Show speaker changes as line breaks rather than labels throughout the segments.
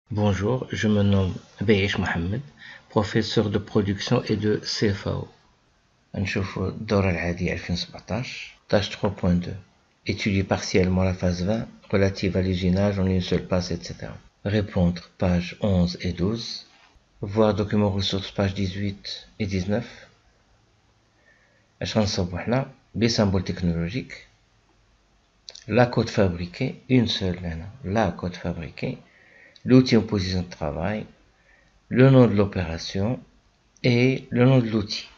Bonjour, je me nomme Bayesh Mohamed, professeur de production et de CFAO. نشوفوا الدورة العادية 2017 tâche 3.2 étudier partiellement la phase 20 relative à l'usinage en une seule passe, etc. Répondre pages 11 et 12. Voir document ressources pages 18 et 19. اش غنصاوبو حنا des symboles technologiques, la code fabriquée, une seule هنا, la code fabriquée, l'outil en position de travail, le nom de l'opération et le nom de l'outil.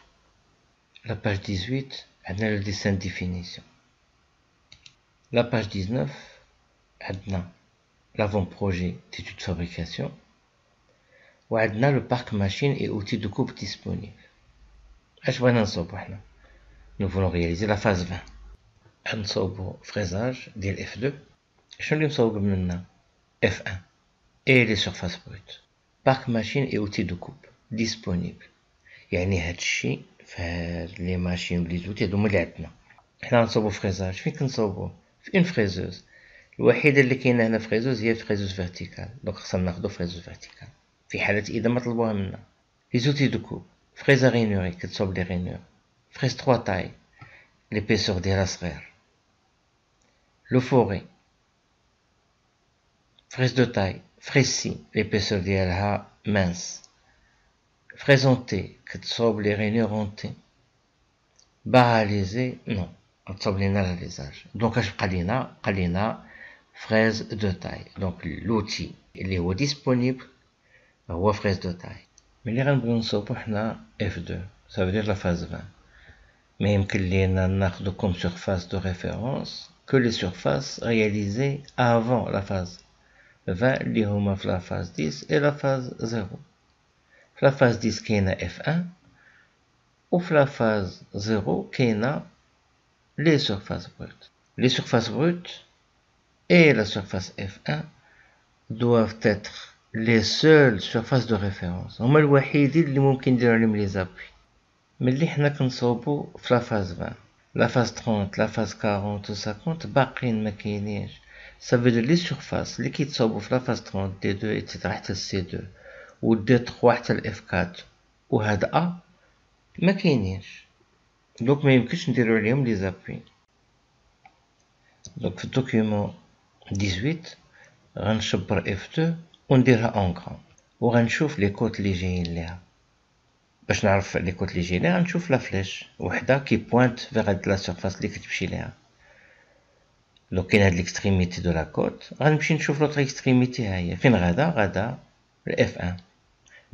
La page 18, on a le dessin de définition. La page 19, on a l'avant-projet d'étude de fabrication. On a le parc machine et outils de coupe disponibles. Nous voulons réaliser la phase 20. On a fraisage de F2. F1 et les surfaces brutes. Parc machine et outils de coupe disponibles. يعني هادشي فهاد لي ماشين بلي زوتي هادو هما لي عندنا. حنا غنصاوبو فريزاج. فين كنصاوبوه؟ في اون فريزوز. الوحيدة اللي كاينة هنا فريزوز هي فريزوز فيرتيكال، دونك خصنا ناخدو فريزوز فيرتيكال في حالة إذا ما طلبوها منا. لي زوتي دو كوب، فريزا غينوري كتصاوب لي غينور، فريز 3 تاي ليبيسور ديالها صغير، لو فوري فريز دو تاي، فريز سي ليبيسور ديالها مانس، فريز اونتي كتصاوب لي غينور اونتي، باراليزي نو غتصاوب لينا لاليزاج. دونك اش بقى لينا fraise de taille. Donc l'outil اللي هو disponible هو fraise de taille. ملي غنبغيو نصاوبو حنا F2 ça veut dire la phase 20. ما يمكن لينا ناخدو comme surface de référence que les surfaces réalisées avant la phase 20 اللي هما في la phase 10 et la phase 0. في la phase 10 كاينة F1 و في la phase 0 كاينة les surfaces brutes. Les surfaces brutes et la surface F1 doivent être les seules surfaces de référence. هما الوحيدين اللي ممكن نديرو عليهم لي زابوي. ملي حنا كنصاوبو في لا فاز 20 لا فاز 30 لا فاز 40 و 50 باقيين ما كاينينش. ça veut dire لي سورفاس اللي كيتصاوبو في لا فاز 30 دي 2 ايتترا حتى سي 2 و دي 3 حتى الاف 4 و هاد ا ما كاينينش، دونك ما يمكنش نديرو عليهم لي زابوي. دونك في الدوكيومون 18 غنشبر F2 ونديرها اون غران وغنشوف لي كوت اللي جايين ليها. باش نعرف لي كوت اللي جايين ليها غنشوف لا فليش وحده كي بوينت فيغ هاد لا سيرفاس اللي كتمشي ليها. دونك كاين هاد ليكستريميتي دو لا كوت غنمشي نشوف لوطر اكستريميتي ها هي فين غادا F1.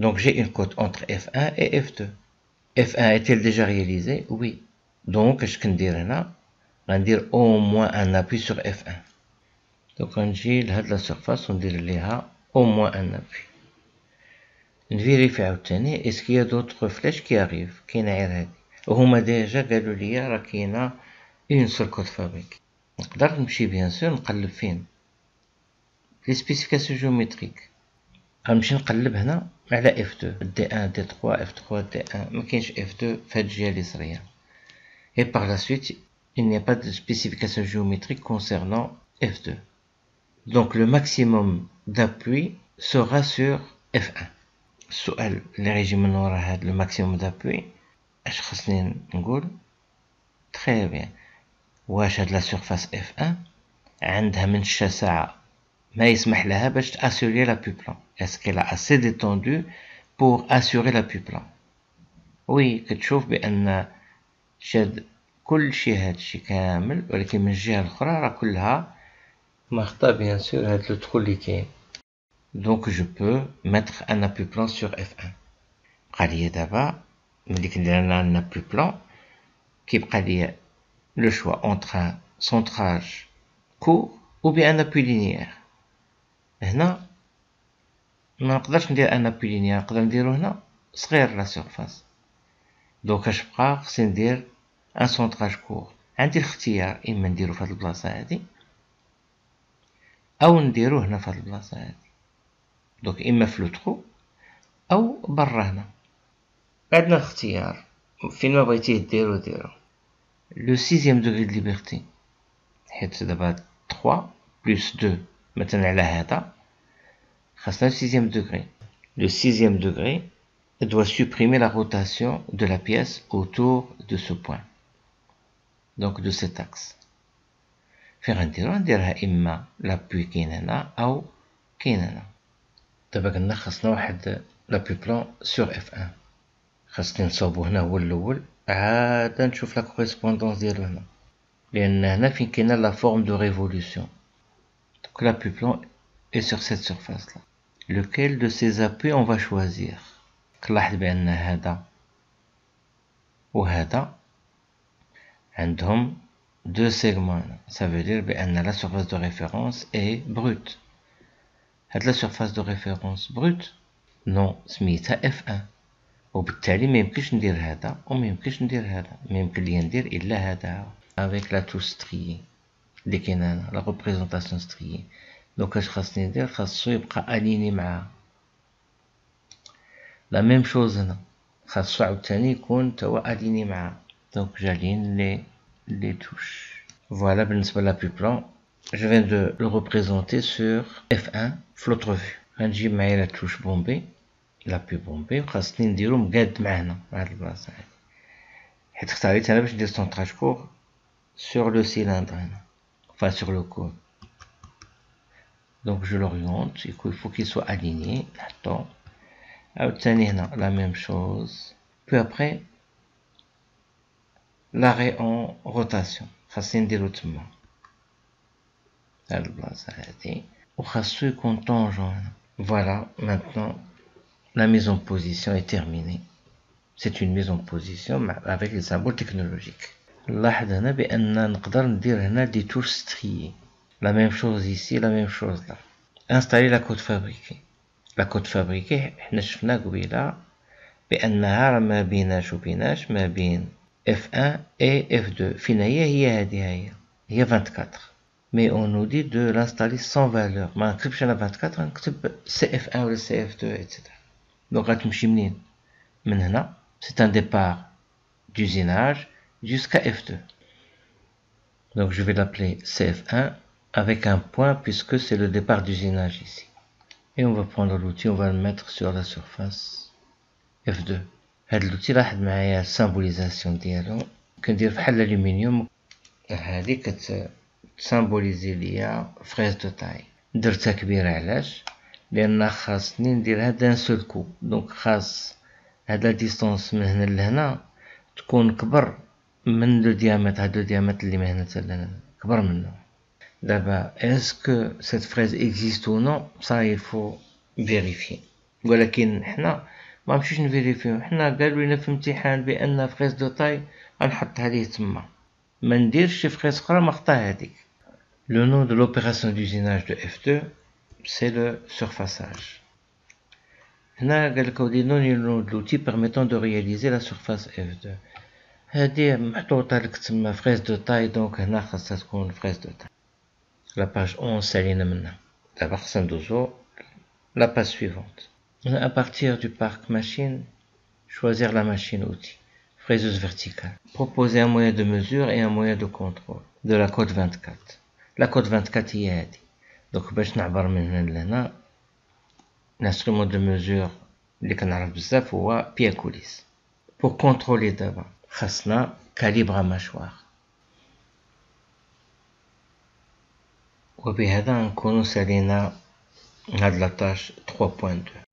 Donc j'ai une cote entre F1 et F2. F1 est-elle déjà réalisée? Oui. Donc اش كندير هنا غندير au moins un appui sur F1. Donc غنجي لهاد لا سيرفاس وندير ليها au moins un appui. نفيريفي عاوتاني اسكو يا دوطخ فلاش كي اريف. كاينه غير هادي وهما ديجا قالوا لي راه كاينه اون سول كود فابريك. نقدر نمشي بيان سور نقلب فين لي سبيسيفيكاسيون جيومتريك. غنمشي نقلب هنا على F2 دي 1 دي 3 F3 دي 1 ما كاينش F2 في هاد الجهه اليسريه. et par la suite il n'y a pas de spécification géométrique concernant F2. Donc le maximum d'appui sera sur F1. السؤال اللي غيجي من ورا هاد لو ماكسيموم دابوي اش خصني نقول؟ تري بيان. واش هاد لا سيرفاس F1 عندها من الشاسعة ما يسمح لها باش تاسوري لا بوبلون؟ اسكو لا اسي ديتوندو بور اسوري لا بوبلون؟ وي كتشوف بان شاد كلشي هادشي كامل، ولكن من الجهة الاخرى راه كلها مخطا بيان سور هاد لو ترو اللي كاين. Donc je peux mettre un appui plan sur F1. بقى ليا دابا ملي كندير انا un appui plan كيبقى ليا لو شوا entre un centrage court ou bien un appui linéaire. هنا ما نقدرش ندير un appui linéaire، نقدر نديرو هنا صغير لا سيرفاس. دونك اش بقى خصني ندير un centrage court. عندي الاختيار اما نديرو في هاد البلاصة هادي او نديرو هنا في هاد البلاصة هادي. دونك اما في لو ترو او برا هنا. عندنا الاختيار فين ما بغيتيه ديرو ديرو. لو 6e دوغري دو ليبرتي حيت دابا 3 بلس 2 مثلا على هذا خاصنا le sixième degré. Le sixième degré doit supprimer la rotation de la pièce autour de ce point, donc de cet axe. فين غنديرو؟ نديرها إما لابوي كاين هنا أو كاين هنا. دابا قلنا خاصنا واحد لابوي بلان سور F1. خاصني نصوبو هنا هو الأول، عاد نشوف لا كوريسبوندونس ديالو هنا، لأن هنا فين كاينة لا فورم دو ريفولوسيون. Donc l'appui plan est sur cette surface là. Lequel de ces appuis on va choisir? كنلاحظ بأن هذا وهذا عندهم deux segments. Ça veut dire بأن la surface de référence est brute. هاد la surface de référence brute non سميتها F1، وبالتالي ما يمكنش ندير هذا وما يمكنش ندير هذا، ما يمكن لي ندير إلا هذا avec la touche striée اللي كاينه هنا la représentation striée. دونك اش خاصني ندير؟ خاصو يبقى أليني معاها. لا ميم شوز هنا خاصو عاوتاني يكون توا أليني معاها. دونك جالين les touches. Voilà بالنسبة لابوي بلان. Je viens de le représenter sur F1 في l'autre vue. غنجيب معايا لا توش بومبي، لابوي بومبي، وخاصني نديرو مقاد مع هنا مع هاد البلاصة هادي، حيت اختاريت أنا باش ندير سونطراج كور sur le cylindre هنا، enfin sur le cône. Donc je l'oriente, il faut qu'il soit aligné. نحطو عاوتاني هنا la même chose. Puis après l'arrêt en rotation خاصني نديرو تما هاد البلاصة هادي، وخاصو يكون طونجون هنا. Voilà, maintenant la mise en position est terminée. C'est une mise en position avec les symboles technologiques. نلاحظ هنا بأن نقدر ندير هنا دي توش ستريي. La même chose ici, la même chose là. Installer la code fabriquée. La code fabriquée حنا شفنا قبيلة بأنها راه ما بيناش وبيناش ما بين F1 et F2. فين هي هادي هي 24. Mais on nous dit de l'installer sans valeur. ما نكتبش أنا 24، نكتب CF1 ولا CF2 etc. Donc غتمشي منين؟ من هنا. C'est un départ d'usinage jusqu'à F2. Donc je vais l'appeler CF1 avec un point puisque c'est le départ d'usinage ici. Et on va prendre l'outil, on va le mettre sur la surface F2. هاد l'outil لاحظ معايا السامبوليزاسيون ديالو، كندير فحال الالومنيوم. هادي كتسامبوليزي ليا فريز دو تاي. درتها كبيرة علاش؟ لأن خاصني نديرها دان سول كو. دونك خاص هاد لا ديستونس من هنا لهنا تكون كبر من لو ديامتر، هاد لو ديامتر اللي من هنا حتى لهنا كبر منه. دابا اسكو سيت فريز اكزيست او نو، صا يفو فيريفي. ولكن حنا ما نمشيوش نفيريفيو، حنا قالوا لنا في امتحان بان فريز دو تاي غنحطها ليه تما، ما نديرش شي فريز اخرى ما خطا هذيك. Le nom de l'opération d'usinage de F2 c'est le surfaçage. هنا قال لك ودي نوني لو l'outil permettant de réaliser la surface F2. هادي محطوطة لك تما فريز دو تاي، دونك هنا خاصها تكون فريز دو تاي. لا باج 11 سالينا منها. دابا خاصنا ندوزو لا باج suivante. À partir du parc machine, choisir la machine outil. Fraiseuse verticale. Proposer un moyen de mesure et un moyen de contrôle de la code 24. La code 24 هي هادي. donc باش نعبر من هنا لهنا l'instrument de mesure اللي كنعرف بزاف هو بيا كوليس. pour contrôler دابا خاصنا كاليبر ماشوار. وبهذا نكونوا سالينا هاد لاطاش 3.2.